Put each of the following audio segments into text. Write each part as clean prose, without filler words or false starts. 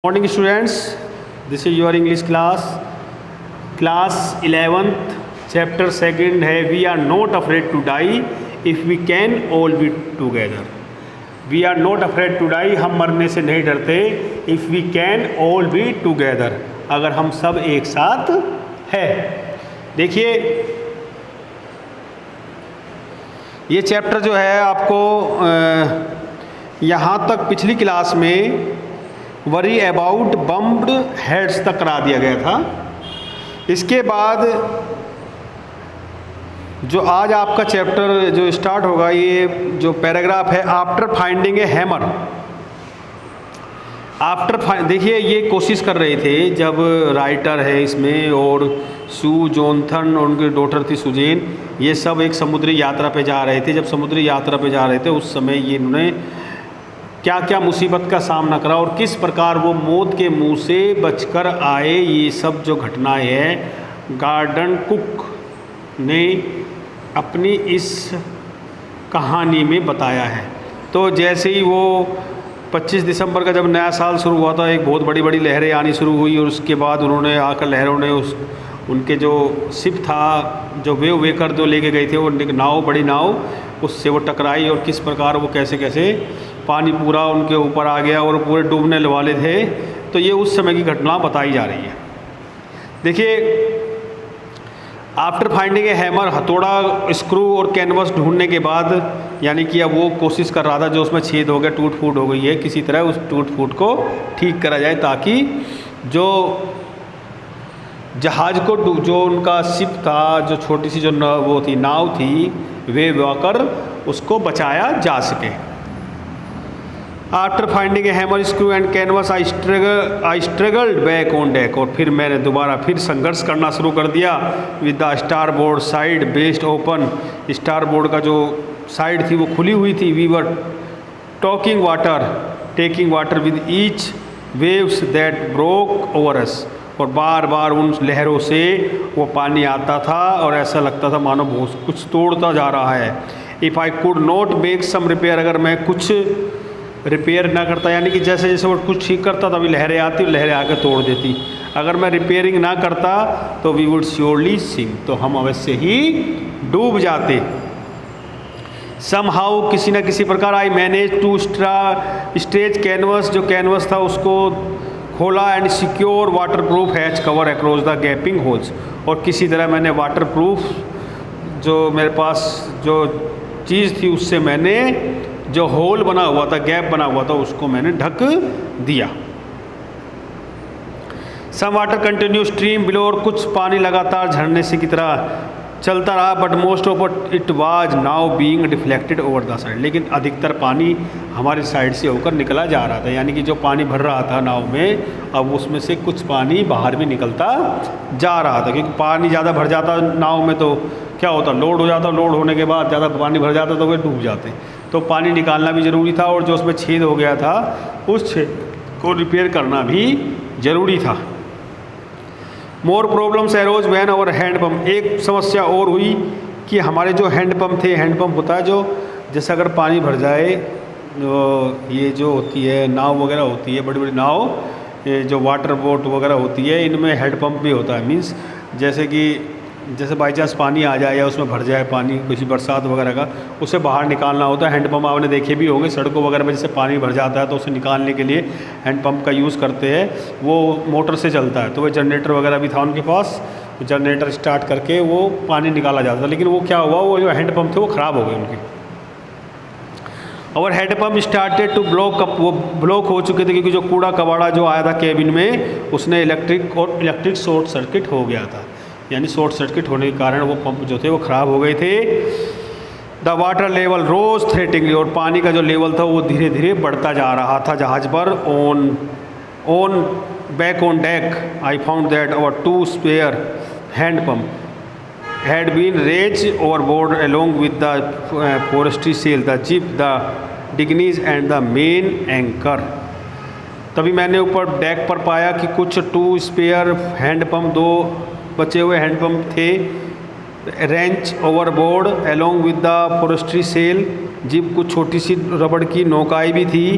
Morning students, this is your English class 11th chapter second है we are not afraid to die if we can all be together. We are not afraid to die, हम मरने से नहीं डरते। If we can all be together, अगर हम सब एक साथ है। देखिए ये चैप्टर जो है आपको यहाँ तक पिछली क्लास में वरी अबाउट बम्प्ड हेड्स तक करा दिया गया था। इसके बाद जो आज आपका चैप्टर जो स्टार्ट होगा, ये जो पैराग्राफ है आफ्टर फाइंडिंग ए हैमर। देखिए ये कोशिश कर रहे थे जब राइटर है इसमें और सू जोनथन और उनकी डॉटर थी सुजेन, ये सब एक समुद्री यात्रा पे जा रहे थे। जब समुद्री यात्रा पे जा रहे थे उस समय ये इन्होंने क्या क्या मुसीबत का सामना करा और किस प्रकार वो मौत के मुंह से बचकर आए, ये सब जो घटनाएं हैं गॉर्डन कुक ने अपनी इस कहानी में बताया है। तो जैसे ही वो 25 दिसंबर का जब नया साल शुरू हुआ था, एक बहुत बड़ी बड़ी लहरें आनी शुरू हुई और उसके बाद उन्होंने आकर लहरों ने उनके जो शिप था, जो वेव वेकर जो लेके गए थे, वो नाव, बड़ी नाव, उससे वो टकराई और किस प्रकार वो कैसे कैसे पानी पूरा उनके ऊपर आ गया और पूरे डूबने वाले थे। तो ये उस समय की घटना बताई जा रही है। देखिए आफ्टर फाइंडिंग ए हैमर, हथौड़ा, स्क्रू और कैनवस ढूंढने के बाद, यानी कि अब वो कोशिश कर रहा था जो उसमें छेद हो गया, टूट फूट हो गई है, किसी तरह उस टूट फूट को ठीक करा जाए ताकि जो जहाज़ को जो उनका शिप था, जो छोटी सी जो वो थी नाव थी, वे वाकर उसको बचाया जा सके। After finding A hammer, screw and canvas I struggled back on deck, और फिर मैंने दोबारा फिर संघर्ष करना शुरू कर दिया with the starboard side based open. Starboard का जो साइड थी वो खुली हुई थी। We were taking water with each waves that broke over us, और बार बार उन लहरों से वो पानी आता था और ऐसा लगता था मानो बहुत कुछ तोड़ता जा रहा है। If I could not make some repair, अगर मैं कुछ रिपेयर ना करता, यानी कि जैसे जैसे वो कुछ ठीक करता तभी लहरें आती और लहरें आकर तोड़ देती। अगर मैं रिपेयरिंग ना करता तो वी वुड श्योरली सिंक, तो हम अवश्य ही डूब जाते। समहाउ, किसी न किसी प्रकार, I manage to stretch canvas, जो कैनवस था उसको खोला, and secure waterproof hatch cover across the gaping holes, और किसी तरह मैंने वाटर प्रूफ जो मेरे पास जो चीज़ थी उससे मैंने जो होल बना हुआ था, गैप बना हुआ था, उसको मैंने ढक दिया। Some water continue stream below, और कुछ पानी लगातार झरने से की तरह चलता रहा, but most of it was now being deflected over the side, लेकिन अधिकतर पानी हमारी साइड से होकर निकला जा रहा था। यानी कि जो पानी भर रहा था नाव में, अब उसमें से कुछ पानी बाहर भी निकलता जा रहा था, क्योंकि पानी ज़्यादा भर जाता नाव में तो क्या होता, लोड हो जाता, लोड होने के बाद ज़्यादा पानी भर जाता तो वे डूब जाते। तो पानी निकालना भी ज़रूरी था, और जो उसमें छेद हो गया था उस छेद को रिपेयर करना भी ज़रूरी था। मोर प्रॉब्लम्स एरोज वैन और हैंड पम्प, एक समस्या और हुई कि हमारे जो हैंड पम्प थे, हैंड पम्प होता है जो जैसे अगर पानी भर जाए, ये जो होती है नाव वगैरह होती है, बड़ी बड़ी नाव, ये जो वाटर बोट वगैरह होती है, इनमें हैंड पम्प भी होता है। मीन्स जैसे बाई चांस पानी आ जाए या उसमें भर जाए पानी, किसी बरसात वगैरह का, उसे बाहर निकालना होता है। हैंडपम्प आपने देखे भी होंगे सड़कों वगैरह में, जैसे पानी भर जाता है तो उसे निकालने के लिए हैंडपम्प का यूज़ करते हैं। वो मोटर से चलता है, तो वह जनरेटर वगैरह भी था उनके पास, जनरेटर स्टार्ट करके वो पानी निकाला जाता था। लेकिन वो क्या हुआ, वो जो हैंडपम्प थे वो ख़राब हो गए उनके, और hand pump started to block up, वो ब्लॉक हो चुके थे क्योंकि जो कूड़ा कबाड़ा जो आया था केबिन में, उसने इलेक्ट्रिक शॉर्ट सर्किट हो गया था। यानी शॉर्ट सर्किट होने के कारण वो पंप जो थे वो ख़राब हो गए थे। The water level rose threateningly, और पानी का जो लेवल था वो धीरे धीरे बढ़ता जा रहा था जहाज़ पर। On back on deck I found that our 2 spare hand pump had been raised overboard along with the forestry sail, the jib, the dinghies and the main anchor. तभी मैंने ऊपर डेक पर पाया कि कुछ 2 स्पेयर हैंड पम्प, 2 बचे हुए hand pump थे, wrench overboard along with the forestry sail, jib, कुछ छोटी सी रबड़ की नौकाई भी थी,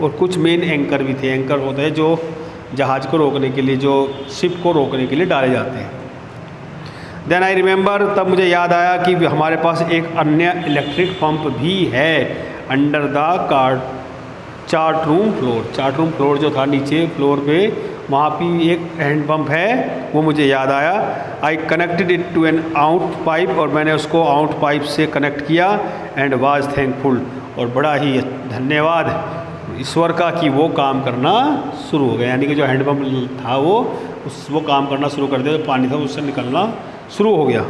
और कुछ मेन एंकर भी थे। एंकर होते हैं जो जहाज़ को रोकने के लिए, जो शिप को रोकने के लिए डाले जाते हैं। देन आई रिमेंबर, तब मुझे याद आया कि हमारे पास एक अन्य इलेक्ट्रिक पंप भी है under the chart room floor जो था नीचे फ्लोर पे, वहाँ भी एक हैंड पंप है, वो मुझे याद आया। I connected it to an out pipe, और मैंने उसको आउट पाइप से कनेक्ट किया। एंड वाज थैंकफुल, और बड़ा ही धन्यवाद ईश्वर का कि वो काम करना शुरू हो गया, यानी कि जो हैंड पंप था वो काम करना शुरू कर दिया, जो पानी था उससे निकलना शुरू हो गया।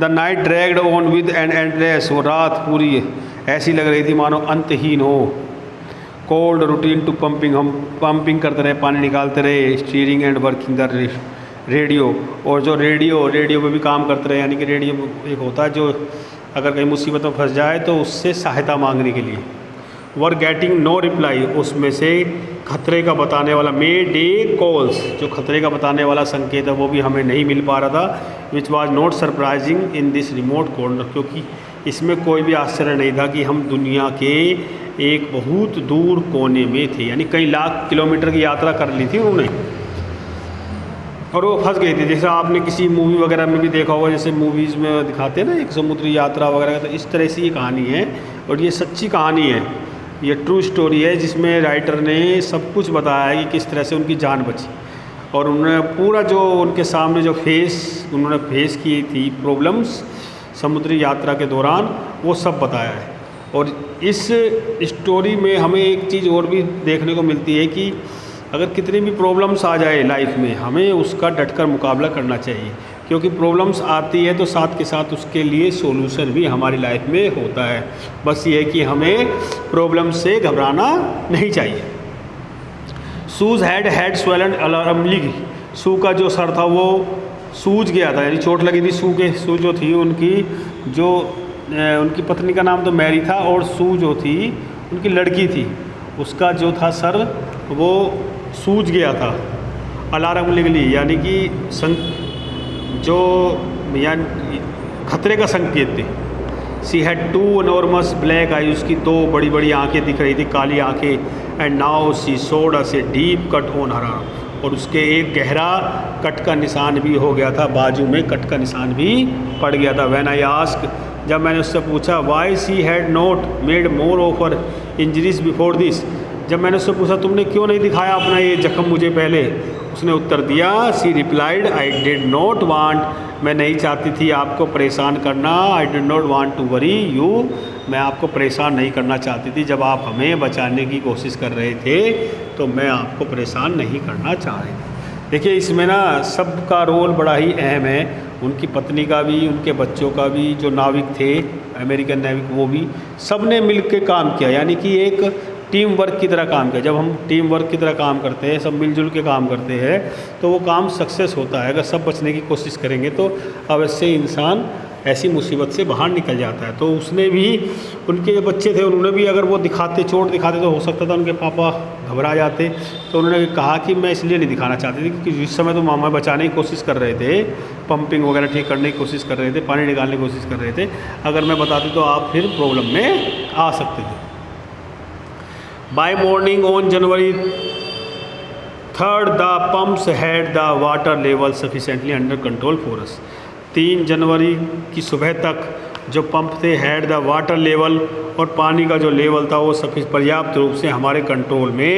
The night dragged on with and endless, वो रात पूरी ऐसी लग रही थी मानो अंतहीन हो। कोल्ड रूटीन टू पंपिंग, हम पंपिंग करते रहे, पानी निकालते रहे। Steering and working the radio, और जो रेडियो पे भी काम करते रहे, यानी कि रेडियो एक होता है जो अगर कहीं मुसीबत में फंस जाए तो उससे सहायता मांगने के लिए। वर गेटिंग नो रिप्लाई, उसमें से खतरे का बताने वाला मे डे कॉल्स, जो खतरे का बताने वाला संकेत है वो भी हमें नहीं मिल पा रहा था। Which was not surprising in this remote corner, क्योंकि इसमें कोई भी आश्चर्य नहीं था कि हम दुनिया के एक बहुत दूर कोने में थे, यानी कई लाख किलोमीटर की यात्रा कर ली थी उन्होंने, और वो फंस गए थे। जैसे आपने किसी मूवी वगैरह में भी देखा होगा, जैसे मूवीज़ में दिखाते हैं ना एक समुद्री यात्रा वगैरह, तो इस तरह से ये कहानी है, और ये सच्ची कहानी है, ये ट्रू स्टोरी है, जिसमें राइटर ने सब कुछ बताया है कि किस तरह से उनकी जान बची, और उन्होंने पूरा जो उनके सामने जो उन्होंने फेस की थी प्रॉब्लम्स समुद्री यात्रा के दौरान, वो सब बताया है। और इस स्टोरी में हमें एक चीज़ और भी देखने को मिलती है कि अगर कितनी भी प्रॉब्लम्स आ जाए लाइफ में, हमें उसका डटकर मुकाबला करना चाहिए, क्योंकि प्रॉब्लम्स आती है तो साथ के साथ उसके लिए सॉल्यूशन भी हमारी लाइफ में होता है। बस ये है कि हमें प्रॉब्लम से घबराना नहीं चाहिए। सूज हैड स्वेलन अलार्मली, सू का जो सर था वो सूज गया था, यानी चोट लगी थी सू जो थी उनकी पत्नी का नाम तो मैरी था, और सू जो थी उनकी लड़की थी, उसका जो था सर वो सूज गया था। अलार्मली यानी कि खतरे का संकेत थे। She had two enormous black eye, उसकी दो बड़ी बड़ी आंखें दिख रही थी, काली आंखें। And now she showed us a deep cut on her arm, और उसके एक गहरा कट का निशान भी हो गया था, बाजू में कट का निशान भी पड़ गया था। व्हेन आई आस्क, जब मैंने उससे पूछा why she had not made more of her injuries before this, जब मैंने उससे पूछा तुमने क्यों नहीं दिखाया अपना ये जख्म मुझे पहले, उसने उत्तर दिया, she replied I did not want, मैं नहीं चाहती थी आपको परेशान करना। I did not want to worry you, मैं आपको परेशान नहीं करना चाहती थी। जब आप हमें बचाने की कोशिश कर रहे थे तो मैं आपको परेशान नहीं करना चाह रही थी। देखिए इसमें ना सबका रोल बड़ा ही अहम है, उनकी पत्नी का भी, उनके बच्चों का भी, जो नाविक थे अमेरिकन नाविक वो भी, सब ने मिल के काम किया, यानी कि एक टीम वर्क की तरह काम किया। जब हम टीम वर्क की तरह काम करते हैं, सब मिलजुल के काम करते हैं, तो वो काम सक्सेस होता है। अगर सब बचने की कोशिश करेंगे तो अवश्य इंसान ऐसी मुसीबत से बाहर निकल जाता है। तो उसने भी, उनके जो बच्चे थे उन्होंने भी अगर वो चोट दिखाते तो हो सकता था उनके पापा घबरा जाते। तो उन्होंने कहा कि मैं इसलिए नहीं दिखाना चाहती थी क्योंकि जिस समय तो मामा बचाने की कोशिश कर रहे थे, पंपिंग वगैरह ठीक करने की कोशिश कर रहे थे, पानी निकालने की कोशिश कर रहे थे, अगर मैं बताती तो आप फिर प्रॉब्लम में आ सकते थे। By morning on January 3rd the pumps had the water level sufficiently under control for us. 3 जनवरी की सुबह तक जो पंप थे हैड द वाटर लेवल, और पानी का जो लेवल था वो पर्याप्त रूप से हमारे कंट्रोल में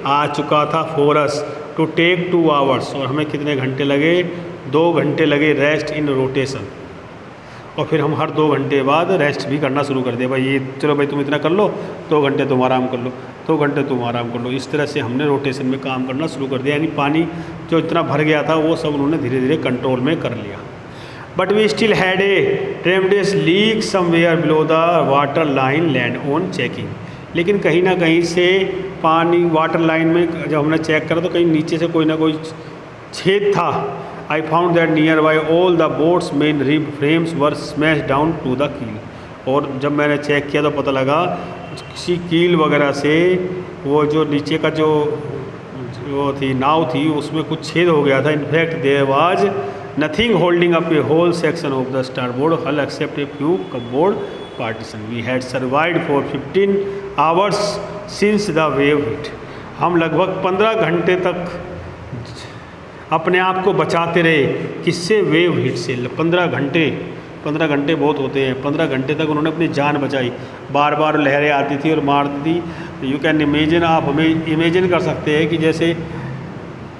आ चुका था। For us to take 2 hours, और हमें कितने घंटे लगे, 2 घंटे लगे रेस्ट इन रोटेशन, और फिर हम हर 2 घंटे बाद रेस्ट भी करना शुरू कर दिया। भाई ये चलो भाई तुम इतना कर लो, 2 घंटे तुम आराम कर लो, 2 घंटे तुम आराम कर लो। इस तरह से हमने रोटेशन में काम करना शुरू कर दिया, यानी पानी जो इतना भर गया था वो सब उन्होंने धीरे धीरे कंट्रोल में कर लिया। But we still had a tremendous leak somewhere below the water line land on checking, लेकिन कहीं ना कहीं से पानी वाटर लाइन में जब हमने चेक करा तो कहीं नीचे से कोई ना कोई छेद था। I found that nearby all the boat's main rib frames were smash down to the keel, और जब मैंने चेक किया तो पता लगा किसी कील वगैरह से वो जो नीचे का जो थी नाव थी उसमें कुछ छेद हो गया था। In fact there was nothing holding up a whole section of the starboard hull except a few cupboard partition. We had survived for 15 hours since the wave hit. हम लगभग 15 घंटे तक अपने आप को बचाते रहे, किससे? वेव हीट से। 15 घंटे बहुत होते हैं। 15 घंटे तक उन्होंने अपनी जान बचाई। बार बार लहरें आती थी और मारती थी। यू कैन इमेजिन, आप हमें इमेजिन कर सकते हैं कि जैसे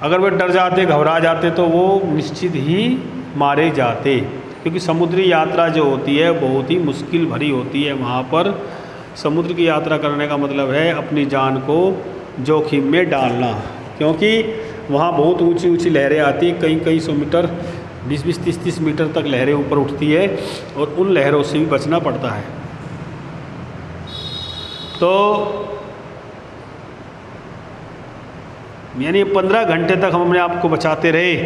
अगर वे डर जाते, घबरा जाते तो वो निश्चित ही मारे जाते, क्योंकि समुद्री यात्रा जो होती है बहुत ही मुश्किल भरी होती है। वहाँ पर समुद्र की यात्रा करने का मतलब है अपनी जान को जोखिम में डालना, क्योंकि वहाँ बहुत ऊंची ऊंची लहरें आती हैं, कई सौ मीटर, 20-20, 30-30 मीटर तक लहरें ऊपर उठती है और उन लहरों से भी बचना पड़ता है। तो यानी 15 घंटे तक हम अपने आप को बचाते रहे।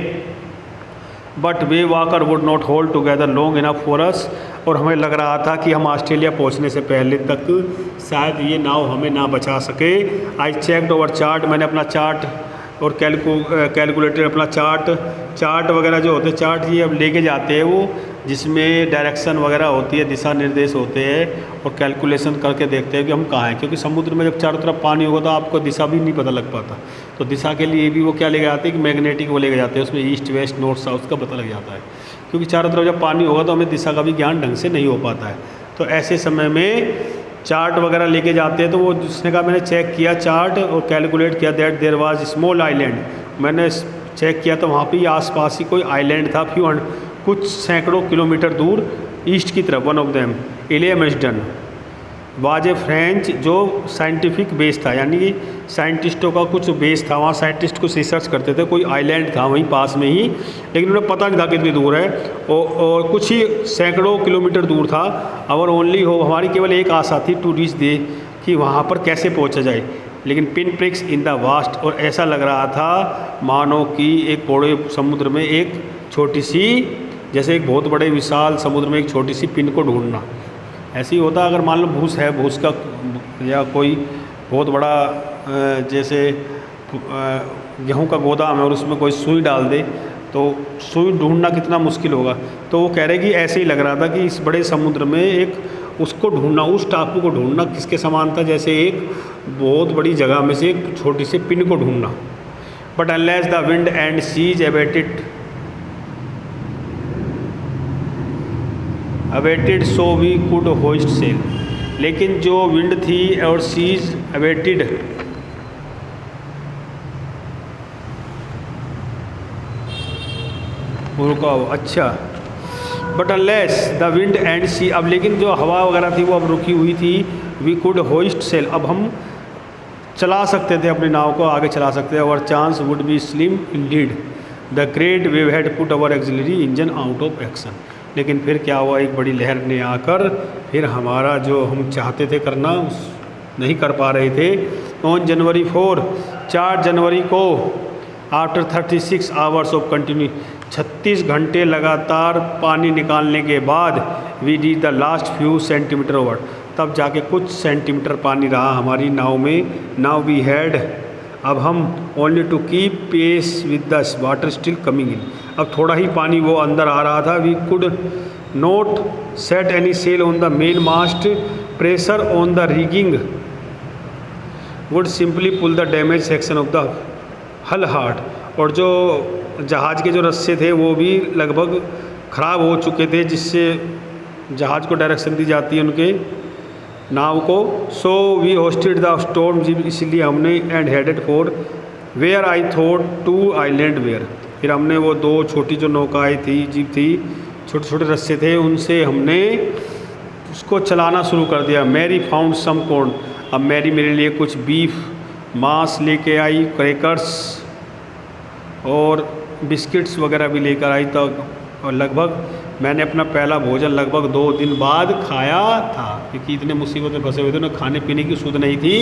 But way walker would not hold together long enough for us. और हमें लग रहा था कि हम ऑस्ट्रेलिया पहुंचने से पहले तक शायद ये नाव हमें ना बचा सके। आई चेकड ओवर चार्ट, मैंने अपना चार्ट और कैलकुलेटर, अपना चार्ट वगैरह जो होते हैं, चार्ट ये अब लेके जाते हैं वो, जिसमें डायरेक्शन वगैरह होती है, दिशा निर्देश होते हैं, और कैलकुलेशन करके देखते हैं कि हम कहाँ हैं, क्योंकि समुद्र में जब चारों तरफ पानी होगा तो आपको दिशा भी नहीं पता लग पाता। तो दिशा के लिए भी वो क्या लेके जाते हैं कि मैग्नेटिक वो लेके जाते हैं, उसमें ईस्ट वेस्ट नॉर्थ साउथ का पता लग जाता है, क्योंकि चारों तरफ जब पानी होगा तो हमें दिशा का भी ज्ञान ढंग से नहीं हो पाता है। तो ऐसे समय में चार्ट वगैरह लेके जाते हैं। तो वो जिसने कहा, मैंने चेक किया चार्ट और कैलकुलेट किया that there was small island. मैंने चेक किया तो वहाँ पे आसपास ही कोई आइलैंड था, कुछ सैकड़ों किलोमीटर दूर ईस्ट की तरफ। One of them Ile Amsterdam was a French, जो साइंटिफिक बेस था, यानी कि साइंटिस्टों का कुछ बेस था वहाँ, साइंटिस्ट कुछ रिसर्च करते थे, कोई आइलैंड था वहीं पास में ही, लेकिन उन्हें पता नहीं था कितनी दूर है, और कुछ ही सैकड़ों किलोमीटर दूर था। और ओनली हो, हमारी केवल एक आशा थी टू रीच दे, कि वहाँ पर कैसे पहुँचा जाए। लेकिन pin prix in the vast, और ऐसा लग रहा था मानो कि एक बड़े समुद्र में एक छोटी सी, जैसे एक बहुत बड़े विशाल समुद्र में एक छोटी सी पिन को ढूंढना। ऐसे ही होता अगर मान लो भूस है, भूस का या कोई बहुत बड़ा जैसे गेहूं का गोदाम है और उसमें कोई सुई डाल दे तो सुई ढूंढना कितना मुश्किल होगा। तो वो कह रहे कि ऐसे ही लग रहा था कि इस बड़े समुद्र में एक उसको ढूंढना, उस टापू को ढूंढना किसके समान था, जैसे एक बहुत बड़ी जगह में से एक छोटी सी पिन को ढूंढना। But unless the wind and seas abated so we could hoist sail. लेकिन जो विंड थी और सीज अवेटेड, अच्छा, but unless the wind and sea, अब लेकिन जो हवा वगैरह थी वो अब रुकी हुई थी। वी कुड होइस्ट सेल, अब हम चला सकते थे अपनी नाव को, आगे चला सकते थे। Our chance would be slim indeed, the great wave had put our auxiliary engine out of action. लेकिन फिर क्या हुआ, एक बड़ी लहर ने आकर फिर हमारा जो हम चाहते थे करना नहीं कर पा रहे थे। ऑन जनवरी 4, 4 जनवरी को, आफ्टर 36 आवर्स ऑफ कंटिन्यू, 36 घंटे लगातार पानी निकालने के बाद, we did the last few centimetre over, तब जाके कुछ सेंटीमीटर पानी रहा हमारी नाव में। नाउ वी हैड, अब हम only to keep pace with the water still coming in, अब थोड़ा ही पानी वो अंदर आ रहा था। We could not set any sail on the main mast, pressure on the rigging would simply pull the damage section of the hull hard. और जो जहाज़ के जो रस्से थे वो भी लगभग ख़राब हो चुके थे, जिससे जहाज़ को डायरेक्शन दी जाती है उनके नाव को। So we hoisted the storm jib, इसलिए हमने and headed for where I thought to island where, फिर हमने वो 2 छोटी जो नौकाएँ थी, जीप थी, छोटे छोटे रस्से थे, उनसे हमने उसको चलाना शुरू कर दिया। मैरी फाउंड सम कॉर्न, अब मैरी मेरे लिए कुछ बीफ मांस लेके आई, क्रैकर्स और बिस्किट्स वगैरह भी लेकर आई। तो और लगभग मैंने अपना पहला भोजन लगभग 2 दिन बाद खाया था, क्योंकि इतने मुसीबत में फंसे हुए थे ना, खाने पीने की सुध नहीं थी।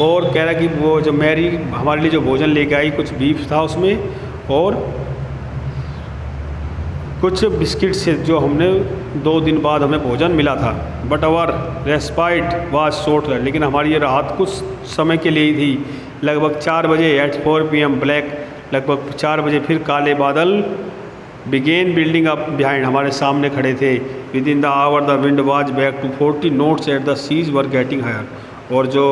और कह रहा कि वो जो मैरी हमारे लिए जो भोजन लेके आई, कुछ बीफ था उसमें और कुछ बिस्किट से, जो हमने 2 दिन बाद हमें भोजन मिला था। But our respite was short, लेकिन हमारी ये राहत कुछ समय के लिए ही थी। लगभग 4 बजे एट 4 PM ब्लैक, लगभग 4 बजे फिर काले बादल बिगेन बिल्डिंग अप बिहाइंड, हमारे सामने खड़े थे। Within the hour the wind was back to 40 knots at the seas were getting higher, और जो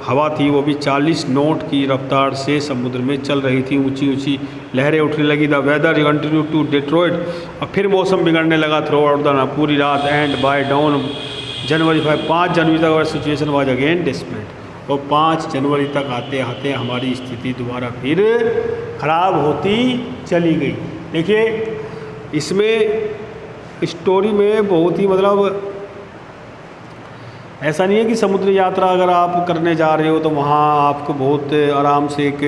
हवा थी वो भी 40 नॉट की रफ्तार से समुद्र में चल रही थी। ऊंची ऊंची लहरें उठने लगी। द वेदर कंटिन्यू टू डिट्रोइट, और फिर मौसम बिगड़ने लगा थ्रू आउट द पूरी रात। एंड बाय डाउन जनवरी 5 जनवरी तक और सिचुएशन वाज अगेन डेस्परेट। और 5 जनवरी तक आते आते हमारी स्थिति दोबारा फिर ख़राब होती चली गई। देखिए इसमें स्टोरी में बहुत ही मतलब ऐसा नहीं है कि समुद्र यात्रा अगर आप करने जा रहे हो तो वहाँ आपको बहुत आराम से एक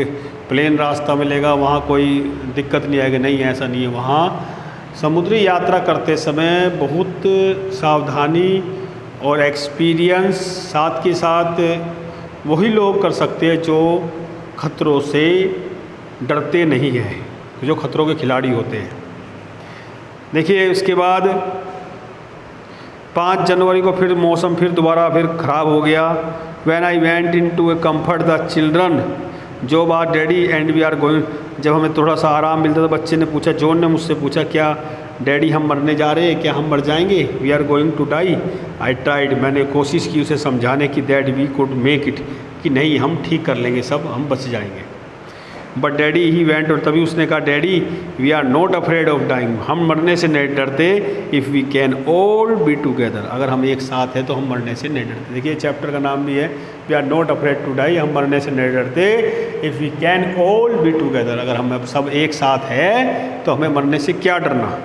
प्लेन रास्ता मिलेगा, वहाँ कोई दिक्कत नहीं आएगी। नहीं, ऐसा नहीं है। वहाँ समुद्री यात्रा करते समय बहुत सावधानी और एक्सपीरियंस साथ के साथ वही लोग कर सकते हैं जो खतरों से डरते नहीं हैं, जो खतरों के खिलाड़ी होते हैं। देखिए उसके बाद 5 जनवरी को फिर मौसम फिर दोबारा फिर ख़राब हो गया। When I went into a comfort the children, जो बात daddy and we are going, जब हमें थोड़ा सा आराम मिलता तो बच्चे ने पूछा, जॉन ने मुझसे पूछा, क्या डैडी हम मरने जा रहे हैं, क्या हम मर जाएंगे, we are going to die. I tried, मैंने कोशिश की उसे समझाने की, that we could make it, कि नहीं हम ठीक कर लेंगे सब, हम बच जाएंगे। बट डैडी ही वेंट, और तभी उसने कहा, daddy we are not afraid of dying, हम मरने से नहीं डरते, if we can all be together, अगर हम एक साथ हैं तो हम मरने से नहीं डरते। देखिए चैप्टर का नाम भी है we are not afraid to die, हम मरने से नहीं डरते, if we can all be together, अगर हम सब एक साथ हैं तो हमें मरने से क्या डरना।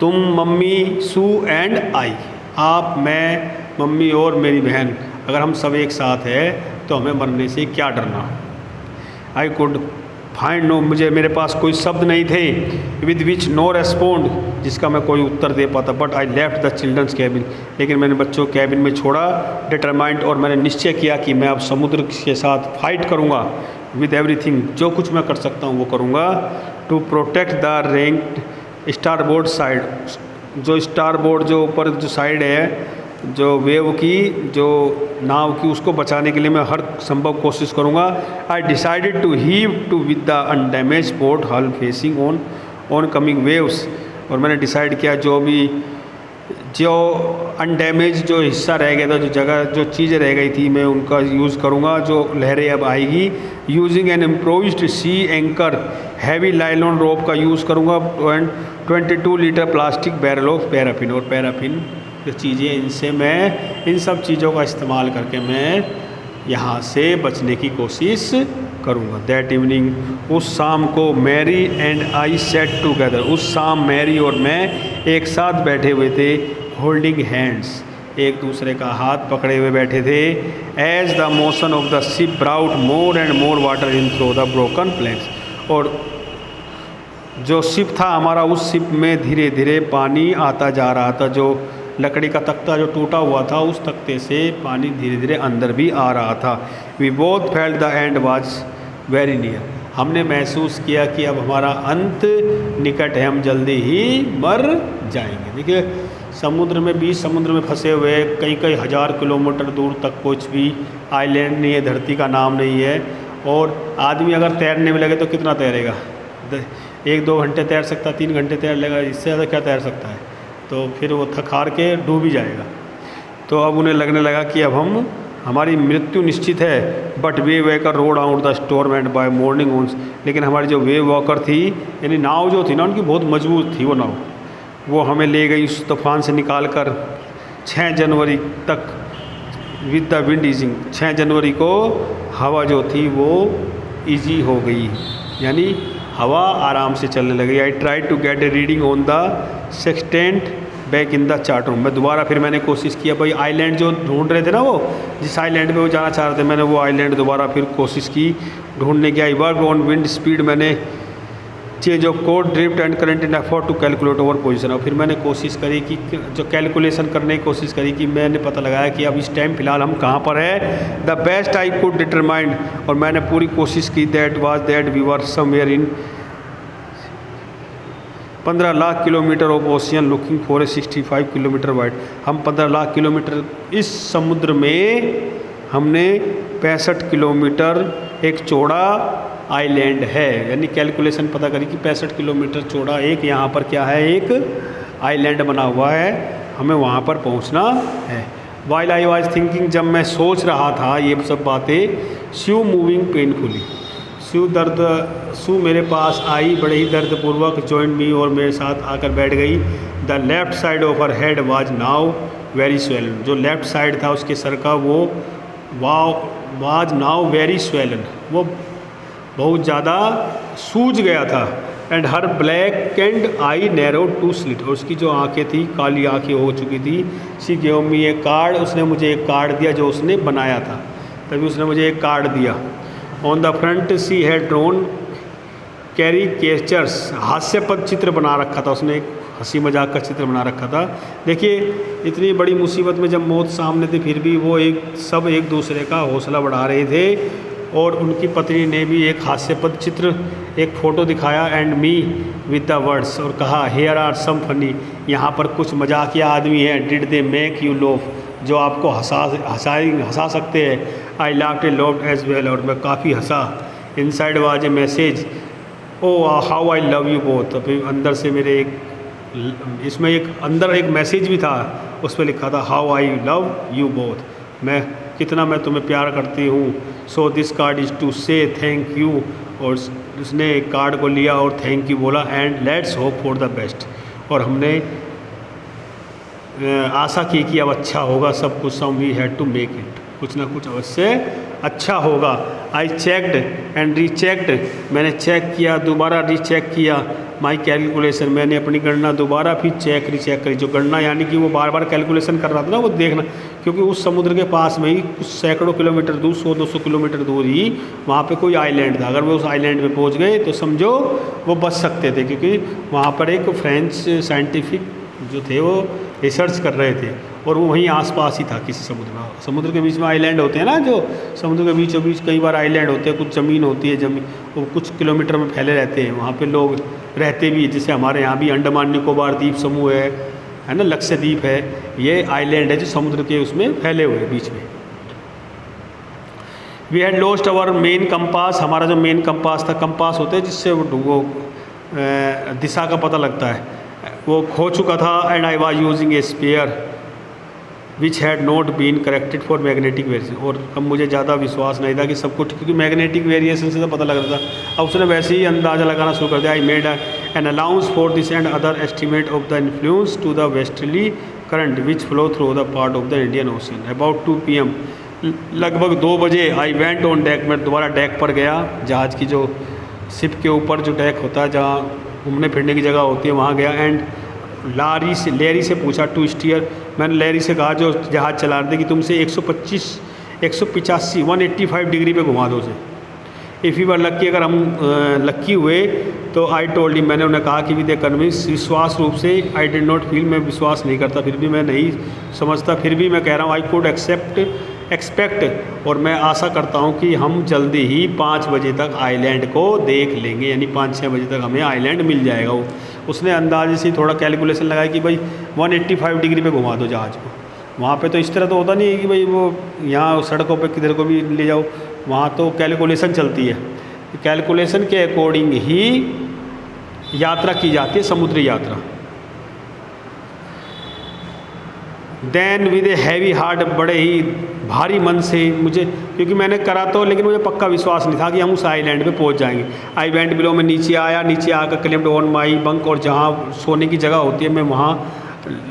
तुम, मम्मी, सू एंड आई, आप, मैं, मम्मी और मेरी बहन, अगर हम सब एक साथ हैं तो हमें मरने से क्या डरना। आई कुड फाइंड नो, मुझे मेरे पास कोई शब्द नहीं थे, विद विच नो रेस्पॉन्ड, जिसका मैं कोई उत्तर दे पाता। But I left the children's cabin, लेकिन मैंने बच्चों को कैबिन में छोड़ा। डिटरमाइंड, और मैंने निश्चय किया कि मैं अब समुद्र के साथ फाइट करूँगा, विद एवरीथिंग, जो कुछ मैं कर सकता हूँ वो करूँगा, to protect the rank starboard side, जो स्टारबोर्ड जो ऊपर जो साइड है जो वेव की, जो नाव की, उसको बचाने के लिए मैं हर संभव कोशिश करूँगा। I decided to heave to with the undamage port hull facing oncoming waves, और मैंने डिसाइड किया जो अनडैमेज जो हिस्सा रह गया था, जो जगह जो चीज़ें रह गई थी, मैं उनका यूज़ करूँगा जो लहरें अब आएगी। यूजिंग एन इम्प्रोव्ड सी एंकर, हैवी लाइलॉन रोप का यूज़ करूँगा, and 22 litre plastic barrel of paraffin, और पैराफिन जो चीज़ें, इनसे मैं इन सब चीज़ों का इस्तेमाल करके मैं यहाँ से बचने की कोशिश करूँगा। दैट इवनिंग, उस शाम को, Mary and I sat together, उस शाम मैरी और मैं एक साथ बैठे हुए थे, होल्डिंग हैंड्स, एक दूसरे का हाथ पकड़े हुए बैठे थे। As the motion of the ship brought more and more water in through the broken planks, और जो शिप था हमारा, उस शिप में धीरे धीरे पानी आता जा रहा था। जो लकड़ी का तख्ता जो टूटा हुआ था, उस तख्ते से पानी धीरे धीरे अंदर भी आ रहा था। We both felt the end was very near, हमने महसूस किया कि अब हमारा अंत निकट है, हम जल्दी ही मर जाएंगे। देखिए समुद्र में, बीच समुद्र में फंसे हुए, कई कई हज़ार किलोमीटर दूर तक कुछ भी आइलैंड नहीं है, धरती का नाम नहीं है, और आदमी अगर तैरने में लगे तो कितना तैरेगा, 1-2 घंटे तैर सकता, 3 घंटे तैर लेगा, इससे ज़्यादा क्या तैर सकता है, तो फिर वो थक हार के डूब ही जाएगा। तो अब उन्हें लगने लगा कि अब हमारी मृत्यु निश्चित है। बट वे वेकर rode out the storm and by morning once, लेकिन हमारी जो वेव वॉकर थी, यानी नाव जो थी ना, उनकी बहुत मजबूत थी वो नाव, वो हमें ले गई उस तूफान से निकाल कर 6 जनवरी तक विद द विंड ईजिंग। 6 जनवरी को हवा जो थी वो ईजी हो गई, यानी हवा आराम से चलने लगी। I try to get a reading on the sextant back in the chart room, मैं दोबारा फिर मैंने कोशिश किया, भाई आइलैंड जो ढूंढ रहे थे ना, वो जिस आइलैंड पे वो जाना चाह रहे थे, मैंने वो आइलैंड दोबारा फिर कोशिश की ढूंढने की। I work on wind speed, मैंने change of code drift and current in effort to calculate over position, और फिर मैंने कोशिश करी कि जो कैलकुलेशन करने की कोशिश करी कि मैंने पता लगाया कि अब इस टाइम फ़िलहाल हम कहाँ पर है। The best I could determined, और मैंने पूरी कोशिश की, that was that we were somewhere in 15 lakh kilometre of ocean looking for a 65 kilometre wide, हम 15 लाख किलोमीटर इस समुद्र में, हमने 65 किलोमीटर एक चौड़ा आइलैंड है, यानी कैलकुलेशन पता करी कि 65 किलोमीटर चौड़ा एक यहाँ पर क्या है, एक आइलैंड बना हुआ है, हमें वहाँ पर पहुँचना है। वाइल आई वॉज थिंकिंग, जब मैं सोच रहा था ये सब बातें, शू मूविंग पेनफुली, शू मेरे पास आई बड़े ही दर्दपूर्वक, जॉइन मी और मेरे साथ आकर बैठ गई। The left side of her head was now very swollen, जो लेफ्ट साइड था उसके सर का वो वाज नाउ वेरी स्वेलन, वो बहुत ज़्यादा सूज गया था। And her black and eye narrow to slit, और उसकी जो आंखें थी काली आंखें हो चुकी थी। She gave me A card, उसने मुझे एक कार्ड दिया जो उसने बनाया था, तभी उसने मुझे एक कार्ड दिया। On the front she had drawn caricatures, हास्यपद चित्र बना रखा था उसने, एक हंसी मजाक का चित्र बना रखा था। देखिए इतनी बड़ी मुसीबत में जब मौत सामने थी फिर भी वो सब एक दूसरे का हौसला बढ़ा रहे थे। और उनकी पत्नी ने भी एक हास्यपद चित्र, एक फ़ोटो दिखाया and me with the words, और कहा हेयर आर सम फनी, यहाँ पर कुछ मजाकिया आदमी है। Did they make you laugh, जो आपको हंसा सकते हैं। I laughed a lot as well, और मैं काफ़ी हंसा। Inside was a message, oh how I love you both, अभी अंदर से मेरे इसमें अंदर एक मैसेज भी था, उस पर लिखा था how I love you both, कितना मैं तुम्हें प्यार करती हूँ। So this card is to say thank you, और उसने कार्ड को लिया और थैंक यू बोला। And let's hope for the best, और हमने आशा की कि अब अच्छा होगा सब कुछ। Some we had to make it, कुछ ना कुछ अवश्य अच्छा होगा। आई चेकड एंड रीचेकड, मैंने चेक किया, दोबारा रीचेक किया। माई कैलकुलेशन, मैंने अपनी गणना दोबारा फिर रीचेक करी। जो गणना यानी कि वो बार बार कैलकुलेशन कर रहा था ना, वो देखना, क्योंकि उस समुद्र के पास में ही कुछ सैकड़ों किलोमीटर दूर, 100-200 किलोमीटर दूर ही वहाँ पे कोई आइलैंड था। अगर वो उस आइलैंड में पहुँच गए तो समझो वो बच सकते थे, क्योंकि वहाँ पर एक फ्रेंच साइंटिफिक जो थे वो रिसर्च कर रहे थे, और वो वहीं आसपास ही था किसी समुद्र के बीच में आइलैंड होते हैं ना, जो समुद्र के बीचों बीच कई बार आइलैंड होते हैं, कुछ ज़मीन होती है, ज़मीन वो कुछ किलोमीटर में फैले रहते हैं, वहाँ पे लोग रहते भी, जैसे हमारे यहाँ भी अंडमान निकोबार द्वीप समूह है ना, लक्षद्वीप है, ये आइलैंड है जो समुद्र के उसमें फैले हुए बीच में। We had lost our main compass, हमारा जो मेन कंपास था, कंपास होते हैं जिससे वो दिशा का पता लगता है, वो खो चुका था। And I was using a spare which had not been corrected for magnetic variation, और अब मुझे ज़्यादा विश्वास नहीं था कि सब कुछ, क्योंकि मैग्नेटिक वेरिएशन से तो पता लग रहा था। अब उसने वैसे ही अंदाज़ा लगाना शुरू कर दिया। I made an allowance for this and other estimate of the influence to the westerly current which flow through the part of the Indian Ocean. About 2 PM, लगभग 2 बजे आई वेंट ऑन डेक, मैं दोबारा deck पर गया, जहाज़ की जो ship के ऊपर जो डेक होता है, जहाँ घूमने फिरने की जगह होती है, वहाँ गया। एंड लैरी से पूछा टू स्टीयर, मैंने लैरी से कहा जो जहाज़ चला रहे थे कि तुमसे 185 डिग्री पे घुमा दो उसे। इफ़ यू वर लक्की, अगर हम लक्की हुए तो आई टोल्ड हिम, मैंने उन्हें कहा कि विद ए कन्विंस, विश्वास रूप से। आई डिड नॉट फील, मैं विश्वास नहीं करता, फिर भी मैं नहीं समझता, फिर भी मैं कह रहा हूँ आई कुड एक्सपेक्ट, और मैं आशा करता हूँ कि हम जल्दी ही 5 बजे तक आइलैंड को देख लेंगे, यानी 5-6 बजे तक हमें आइलैंड मिल जाएगा। उसने अंदाजे से थोड़ा कैलकुलेशन लगाया कि भाई 185 डिग्री पे घुमा दो जहाज़ को। वहाँ पे तो इस तरह तो होता नहीं है कि भाई वो यहाँ सड़कों पे किधर को भी ले जाओ, वहाँ तो कैलकुलेशन चलती है। कैलकुलेशन के अकॉर्डिंग ही यात्रा की जाती है, समुद्री यात्रा। Then with a heavy heart, बड़े ही भारी मन से मुझे, क्योंकि मैंने करा तो, लेकिन मुझे पक्का विश्वास नहीं था कि हम उस आइलैंड पे पहुंच जाएंगे। आई वेंट बिलो, मैं नीचे आया, नीचे आकर क्लेम्ड ऑन माई बंक, और जहाँ सोने की जगह होती है मैं वहाँ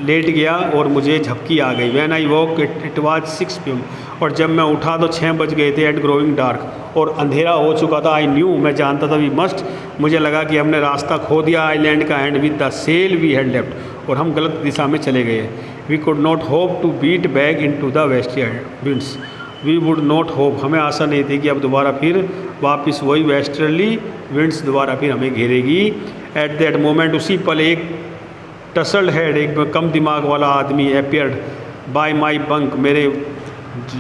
लेट गया और मुझे झपकी आ गई। When I walk it was 6 PM, और जब मैं उठा तो 6 बज गए थे। एट ग्रोइंग डार्क, और अंधेरा हो चुका था। आई न्यू, मैं जानता था वी मस्ट, मुझे लगा कि हमने रास्ता खो दिया आइलैंड का। And with the sail we had left, और हम गलत दिशा में चले गए। We could not hope to beat back into the western winds, we would not hope, हमें आशा नहीं थी कि अब दोबारा फिर वापस वही वेस्टर्ली विंड्स दोबारा फिर हमें घेरेगी। एट दैट मोमेंट, उसी पल एक टसल्ड हेड, एक कम दिमाग वाला आदमी अपीयर्ड बाय माई बंक, मेरे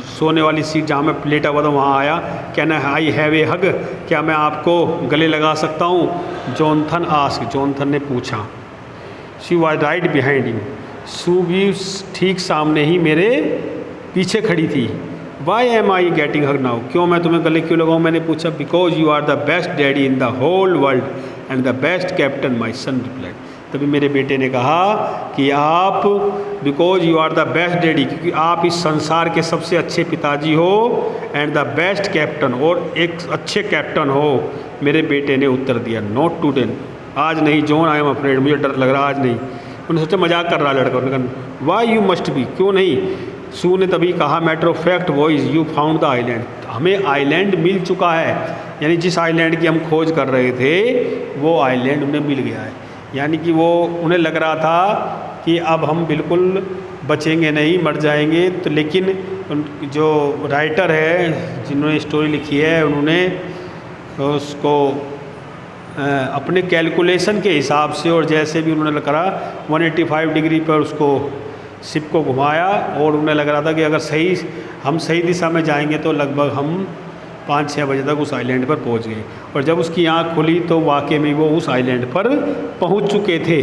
सोने वाली सीट जहाँ मैं लेटा हुआ था वहाँ आया। कैन आई हैव ए हग, क्या मैं आपको गले लगा सकता हूँ? जॉनथन आस्क, जॉनथन ने पूछा। She was right behind you, Sue भी ठीक सामने ही मेरे पीछे खड़ी थी। Why am I getting hug now, क्यों मैं तुम्हें गले क्यों लगाऊँ? मैंने पूछा। Because you are the best daddy in the whole world and the best captain, my son replied, तभी मेरे बेटे ने कहा कि आप because you are the best daddy, क्योंकि आप इस संसार के सबसे अच्छे पिताजी हो, एंड द बेस्ट कैप्टन, और एक अच्छे कैप्टन हो। मेरे बेटे ने उत्तर दिया नॉट टुडे, आज नहीं जॉन, आई एम अफ्रेड, मुझे डर लग रहा आज नहीं। उन्होंने सोचा मजाक कर रहा लड़का, उन्होंने कहा वाई यू मस्ट बी, क्यों नहीं। सू ने तभी कहा matter of fact boys you found the island, हमें आइलैंड मिल चुका है, यानी जिस आइलैंड की हम खोज कर रहे थे वो आइलैंड उन्हें मिल गया है। यानी कि वो उन्हें लग रहा था कि अब हम बिल्कुल बचेंगे नहीं, मर जाएंगे। तो लेकिन जो राइटर है जिन्होंने स्टोरी लिखी है उन्होंने उसको अपने कैलकुलेशन के हिसाब से और जैसे भी उन्होंने करा 185 डिग्री पर उसको शिप को घुमाया, और उन्हें लग रहा था कि अगर हम सही दिशा में जाएंगे तो लगभग हम 5-6 बजे तक उस आइलैंड पर पहुंच गए। और जब उसकी आँख खुली तो वाकई में वो उस आइलैंड पर पहुंच चुके थे।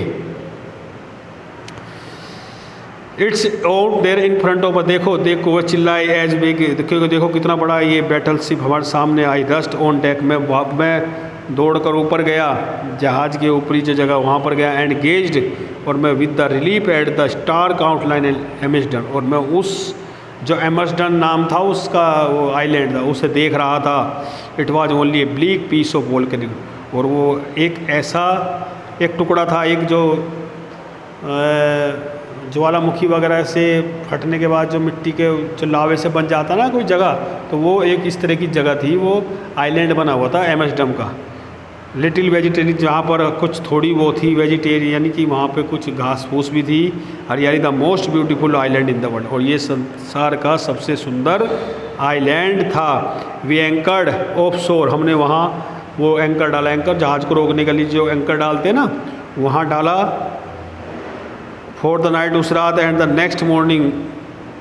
It's out there in front of, देखो देखो वो चिल्लाए एज बिग, देखो कितना बड़ा ये बैटल शिप हमारे सामने आई। रस्ट ऑन डेक, मैं दौड़कर ऊपर गया, जहाज़ के ऊपरी जो जगह वहाँ पर गया। एंड गेज्ड, और मैं with the relief at the stark outline Amsterdam, और मैं उस जो एमर्सडन नाम था उसका वो आइलैंड था उसे देख रहा था। It was only a bleak piece of volcanic, और वो एक ऐसा एक टुकड़ा था, एक जो ज्वालामुखी वगैरह से फटने के बाद जो मिट्टी के जो लावे से बन जाता ना कोई जगह, तो वो एक इस तरह की जगह थी, वो आइलैंड बना हुआ था एमर्सडन का। लिटिल वेजिटेरियन, जहाँ पर कुछ थोड़ी वो थी वेजिटेरियन, यानी कि वहाँ पे कुछ घास फूस भी थी, हरियाली। The most beautiful island in the world, और ये संसार का सबसे सुंदर आइलैंड था। वी एंकर्ड ऑफ शोर, हमने वहाँ वो एंकर डाला, एंकर जहाज़ को रोकने के लिए जो एंकर डालते हैं ना, वहाँ डाला। फॉर द नाइट, उस रात, and the next morning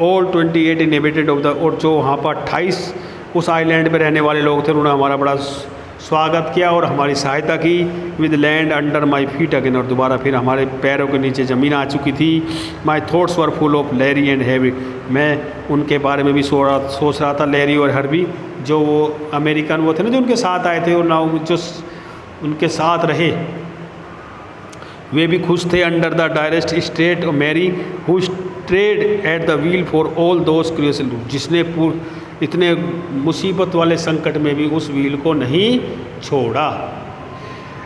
all 28 inhabited of the, और जो वहाँ पर 28 उस आइलैंड पे रहने वाले लोग थे उन्होंने हमारा बड़ा स्वागत किया और हमारी सहायता की। With land under my feet again, और दोबारा फिर हमारे पैरों के नीचे ज़मीन आ चुकी थी। My thoughts were full of Larry and heavy, मैं उनके बारे में भी सोच रहा था, लैरी और हर्बी, जो वो अमेरिकन वो थे ना जो उनके साथ आए थे और ना जो उनके साथ रहे, वे भी खुश थे। Under the direst state Mary who stayed at the wheel for all those creation, जिसने इतने मुसीबत वाले संकट में भी उस व्हील को नहीं छोड़ा।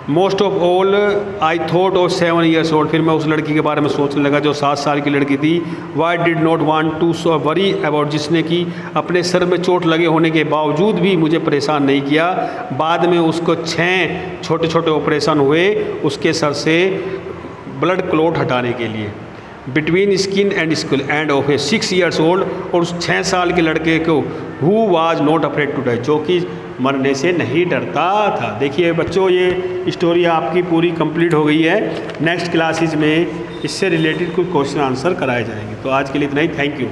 Most of all I thought of 7 years old, फिर मैं उस लड़की के बारे में सोचने लगा जो 7 साल की लड़की थी। Why did not want to so worry about, जिसने कि अपने सर में चोट लगे होने के बावजूद भी मुझे परेशान नहीं किया। बाद में उसको 6 छोटे छोटे ऑपरेशन हुए उसके सर से ब्लड क्लॉट हटाने के लिए, between skin and school end of A 6 years old, और उस 6 साल के लड़के को who was not afraid to die, जो कि मरने से नहीं डरता था। देखिए बच्चों, ये स्टोरी आपकी पूरी कंप्लीट हो गई है। नेक्स्ट क्लासेज में इससे रिलेटेड कुछ क्वेश्चन आंसर कराए जाएंगे। तो आज के लिए इतना ही, थैंक यू।